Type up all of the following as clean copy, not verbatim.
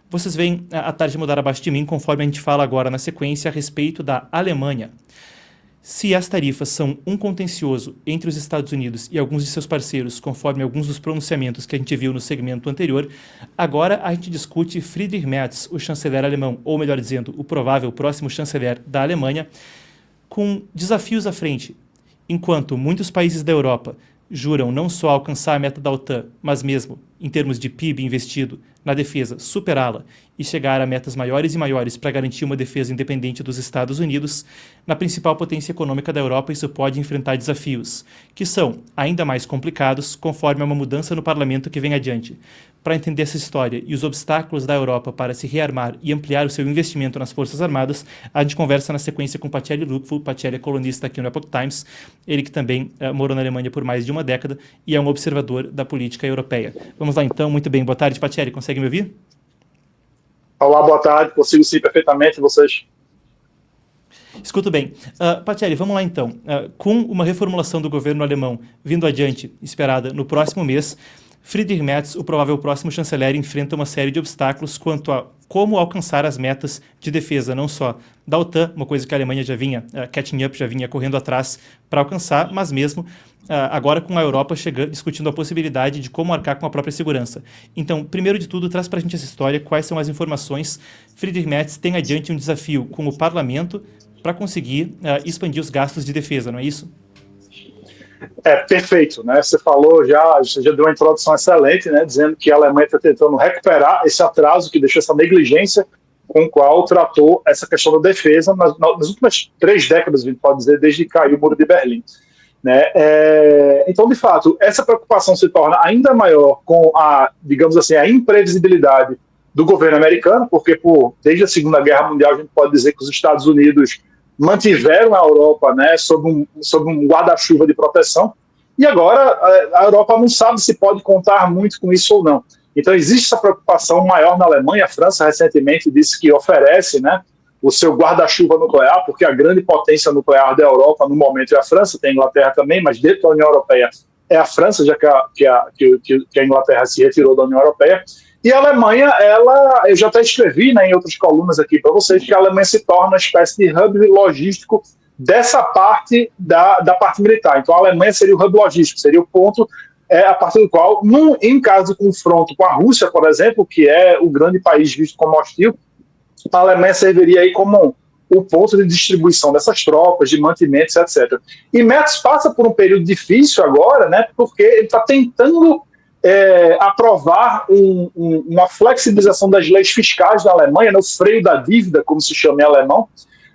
Vocês veem a tarde mudar abaixo de mim, conforme a gente fala agora na sequência a respeito da Alemanha. Se as tarifas são um contencioso entre os Estados Unidos e alguns de seus parceiros, conforme alguns dos pronunciamentos que a gente viu no segmento anterior, agora a gente discute Friedrich Merz, o chanceler alemão, ou melhor dizendo, o provável próximo chanceler da Alemanha, com desafios à frente. Enquanto muitos países da Europa juram não só alcançar a meta da OTAN, mas mesmo, em termos de PIB investido na defesa, superá-la e chegar a metas maiores e maiores para garantir uma defesa independente dos Estados Unidos, na principal potência econômica da Europa isso pode enfrentar desafios, que são ainda mais complicados conforme uma mudança no parlamento que vem adiante. Para entender essa história e os obstáculos da Europa para se rearmar e ampliar o seu investimento nas Forças Armadas, a gente conversa na sequência com Pacheli Lupfo. Pacheli é colunista aqui no Epoch Times, ele que também morou na Alemanha por mais de uma década e é um observador da política europeia. Vamos lá então, muito bem, boa tarde Pacheli, consegue me ouvir? Olá, boa tarde, consigo sim perfeitamente, vocês? Escuto bem. Pacheli, vamos lá então. Com uma reformulação do governo alemão vindo adiante, esperada no próximo mês, Friedrich Merz, o provável próximo chanceler, enfrenta uma série de obstáculos quanto a como alcançar as metas de defesa, não só da OTAN, uma coisa que a Alemanha já vinha, catching up, já vinha correndo atrás para alcançar, mas mesmo agora com a Europa discutindo a possibilidade de como arcar com a própria segurança. Então, primeiro de tudo, traz para a gente essa história, quais são as informações. Friedrich Merz tem adiante um desafio com o parlamento para conseguir expandir os gastos de defesa, não é isso? Perfeito, né? Você falou você já deu uma introdução excelente, né? Dizendo que a Alemanha está tentando recuperar esse atraso que deixou essa negligência com o qual tratou essa questão da defesa nas últimas 3 décadas, a gente pode dizer, desde que caiu o Muro de Berlim. Né? Então, de fato, essa preocupação se torna ainda maior com digamos assim, a imprevisibilidade do governo americano, porque desde a Segunda Guerra Mundial a gente pode dizer que os Estados Unidos mantiveram a Europa, né, sob um guarda-chuva de proteção, e agora a Europa não sabe se pode contar muito com isso ou não. Então existe essa preocupação maior na Alemanha. A França recentemente disse que oferece, né, o seu guarda-chuva nuclear, porque a grande potência nuclear da Europa no momento é a França, tem a Inglaterra também, mas dentro da União Europeia é a França, já que a Inglaterra se retirou da União Europeia. E a Alemanha, eu já até escrevi, né, em outras colunas aqui para vocês, que a Alemanha se torna uma espécie de hub logístico dessa parte da parte militar. Então a Alemanha seria o hub logístico, seria o ponto a partir do qual, em caso de confronto com a Rússia, por exemplo, que é o grande país visto como hostil, a Alemanha serviria aí como o ponto de distribuição dessas tropas, de mantimentos, etc. E Merz passa por um período difícil agora, né, porque ele está tentando aprovar uma flexibilização das leis fiscais da Alemanha, né, o freio da dívida, como se chama em alemão.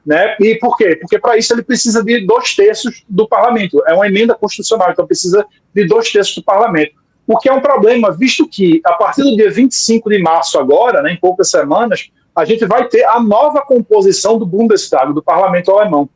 Né? E por quê? Porque para isso ele precisa de 2/3 do parlamento. É uma emenda constitucional, então precisa de 2/3 do parlamento. O que é um problema, visto que a partir do dia 25 de março agora, né, em poucas semanas, a gente vai ter a nova composição do Bundestag, do parlamento alemão.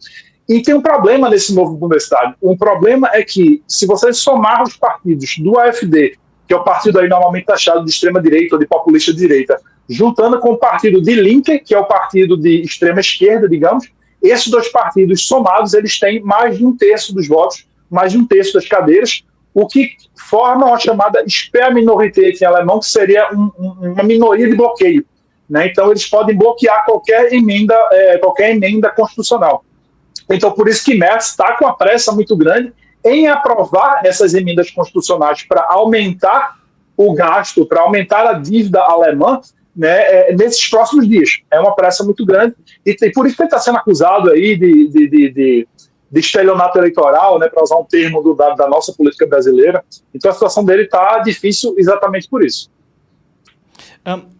E tem um problema nesse novo Bundestag. Um problema é que, se você somar os partidos do AfD, que é o partido aí normalmente taxado de extrema-direita ou de populista de direita, juntando com o partido de Linke, que é o partido de extrema-esquerda, digamos, esses 2 partidos somados, eles têm mais de 1/3 dos votos, mais de 1/3 das cadeiras, o que forma uma chamada Sperrminorität em alemão, que seria uma minoria de bloqueio. Né? Então, eles podem bloquear qualquer emenda constitucional. Então, por isso que Merz está com a pressa muito grande em aprovar essas emendas constitucionais para aumentar o gasto, para aumentar a dívida alemã, né, nesses próximos dias. É uma pressa muito grande e por isso que ele está sendo acusado aí de estelionato eleitoral, né, para usar um termo da nossa política brasileira. Então a situação dele está difícil exatamente por isso.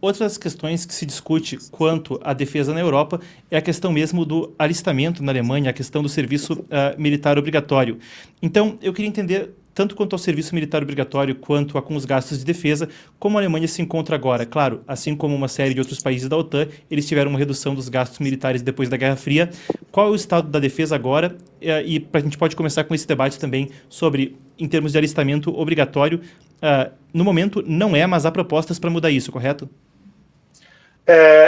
Outras questões que se discute quanto à defesa na Europa é a questão mesmo do alistamento na Alemanha, a questão do serviço militar obrigatório. Então, eu queria entender, tanto quanto ao serviço militar obrigatório, quanto com os gastos de defesa, como a Alemanha se encontra agora. Claro, assim como uma série de outros países da OTAN, eles tiveram uma redução dos gastos militares depois da Guerra Fria. Qual é o estado da defesa agora? E a gente pode começar com esse debate também sobre, em termos de alistamento obrigatório, no momento não mas há propostas para mudar isso, correto?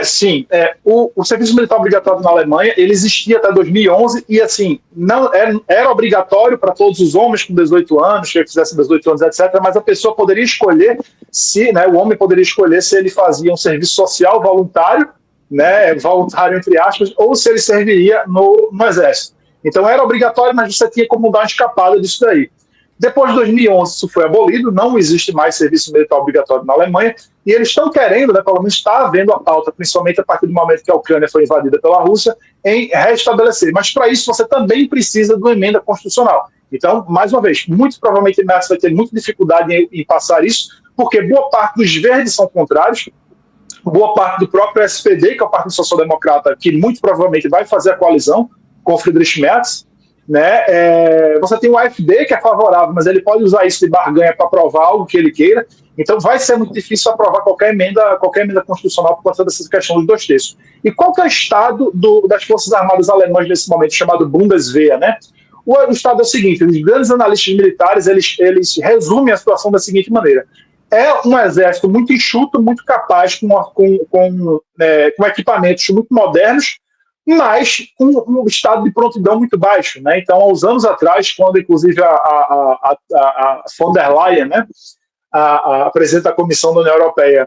Sim, o serviço militar obrigatório na Alemanha, ele existia até 2011 e, assim, não era obrigatório para todos os homens com 18 anos, que fizessem 18 anos, etc., mas a pessoa poderia escolher se, né, o homem poderia escolher se ele fazia um serviço social voluntário, né, voluntário entre aspas, ou se ele serviria no exército. Então era obrigatório, mas você tinha como dar uma escapada disso daí. Depois de 2011, isso foi abolido, não existe mais serviço militar obrigatório na Alemanha, e eles estão querendo, né, pelo menos está havendo a pauta, principalmente a partir do momento que a Ucrânia foi invadida pela Rússia, em restabelecer. Mas para isso você também precisa de uma emenda constitucional. Então, mais uma vez, muito provavelmente o Merz vai ter muita dificuldade em passar isso, porque boa parte dos verdes são contrários, boa parte do próprio SPD, que é o Partido Social Democrata, que muito provavelmente vai fazer a coalizão com o Friedrich Merz, né? Você tem o AfD, que é favorável, mas ele pode usar isso de barganha para aprovar algo que ele queira. Então vai ser muito difícil aprovar qualquer emenda constitucional por conta dessa questão dos 2/3. E qual que é o estado das Forças Armadas Alemãs nesse momento, chamado Bundeswehr, né? O estado é o seguinte: os grandes analistas militares eles resumem a situação da seguinte maneira: é um exército muito enxuto, muito capaz, com equipamentos muito modernos, mas com um estado de prontidão muito baixo, né? Então, há uns anos atrás, quando inclusive a von der Leyen, né, a presidente da Comissão da União Europeia,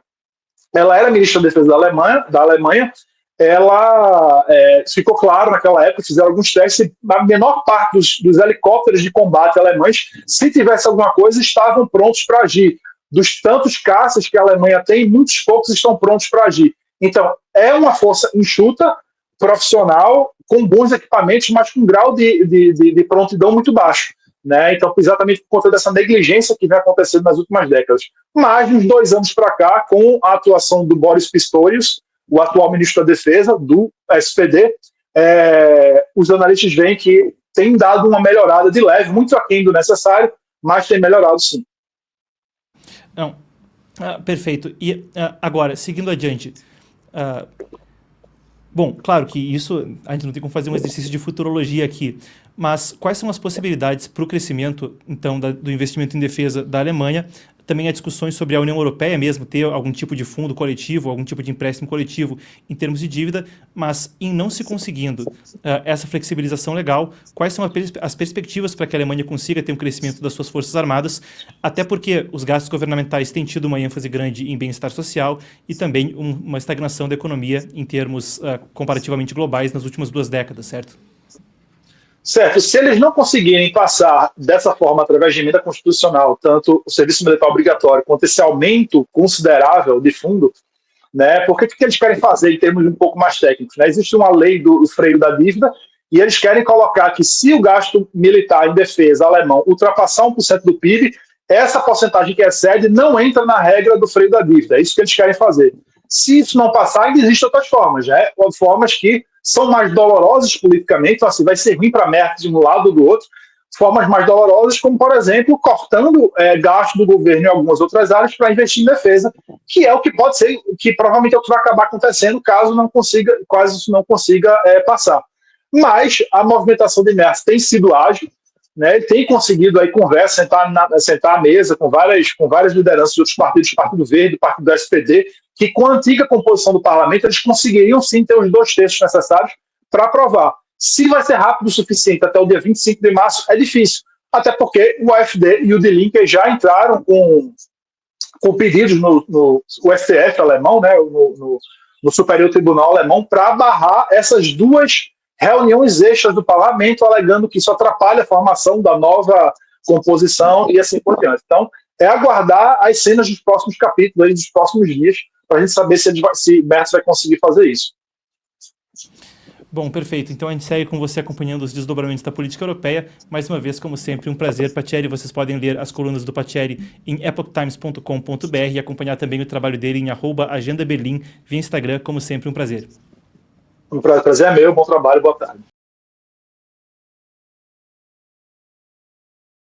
ela era ministra da Defesa da Alemanha, ela ficou claro naquela época, fizeram alguns testes, e a menor parte dos helicópteros de combate alemães, se tivesse alguma coisa, estavam prontos para agir. Dos tantos caças que a Alemanha tem, muitos poucos estão prontos para agir. Então, é uma força enxuta, profissional, com bons equipamentos, mas com um grau de prontidão muito baixo, né? Então, exatamente por conta dessa negligência que vem acontecendo nas últimas décadas. Mas, uns 2 anos para cá, com a atuação do Boris Pistorius, o atual ministro da Defesa, do SPD, os analistas veem que tem dado uma melhorada de leve, muito aquém do necessário, mas tem melhorado sim. Não. Perfeito. E agora, seguindo adiante... Bom, claro que isso, a gente não tem como fazer um exercício de futurologia aqui, mas quais são as possibilidades para o crescimento, então, do investimento em defesa da Alemanha? Também há discussões sobre a União Europeia mesmo ter algum tipo de fundo coletivo, algum tipo de empréstimo coletivo em termos de dívida, mas em não se conseguindo essa flexibilização legal, quais são as perspectivas para que a Alemanha consiga ter um crescimento das suas forças armadas, até porque os gastos governamentais têm tido uma ênfase grande em bem-estar social e também uma estagnação da economia em termos comparativamente globais nas últimas 2 décadas, certo? Certo, se eles não conseguirem passar dessa forma, através de emenda constitucional, tanto o serviço militar obrigatório quanto esse aumento considerável de fundo, né, porque o que eles querem fazer em termos um pouco mais técnicos? Né? Existe uma lei do freio da dívida e eles querem colocar que se o gasto militar em defesa alemão ultrapassar 1% do PIB, essa porcentagem que excede não entra na regra do freio da dívida. É isso que eles querem fazer. Se isso não passar, ainda existem outras formas, né? Formas que são mais dolorosas politicamente, então assim, vai ser ruim para a Merkel de um lado ou do outro, formas mais dolorosas, como, por exemplo, cortando gasto do governo em algumas outras áreas para investir em defesa, que é o que pode ser, que provavelmente é o que vai acabar acontecendo caso isso não consiga passar. Mas a movimentação de Merkel tem sido ágil, né, ele tem conseguido aí conversa, sentar à mesa com várias lideranças de outros partidos, Partido Verde, Partido do SPD, que com a antiga composição do parlamento eles conseguiriam sim ter os 2/3 necessários para aprovar. Se vai ser rápido o suficiente até o dia 25 de março, é difícil, até porque o AfD e o Die Linke já entraram com pedidos no STF alemão, né, no Superior Tribunal Alemão, para barrar essas 2 reuniões extras do parlamento, alegando que isso atrapalha a formação da nova composição e assim por diante. Então, é aguardar as cenas dos próximos capítulos, dos próximos dias, para a gente saber se Merz vai conseguir fazer isso. Bom, perfeito. Então a gente segue com você acompanhando os desdobramentos da política europeia. Mais uma vez, como sempre, um prazer, Patieri. Vocês podem ler as colunas do Patieri em epochtimes.com.br e acompanhar também o trabalho dele em @agendaberlim via Instagram. Como sempre, um prazer. O prazer é meu, bom trabalho, boa tarde.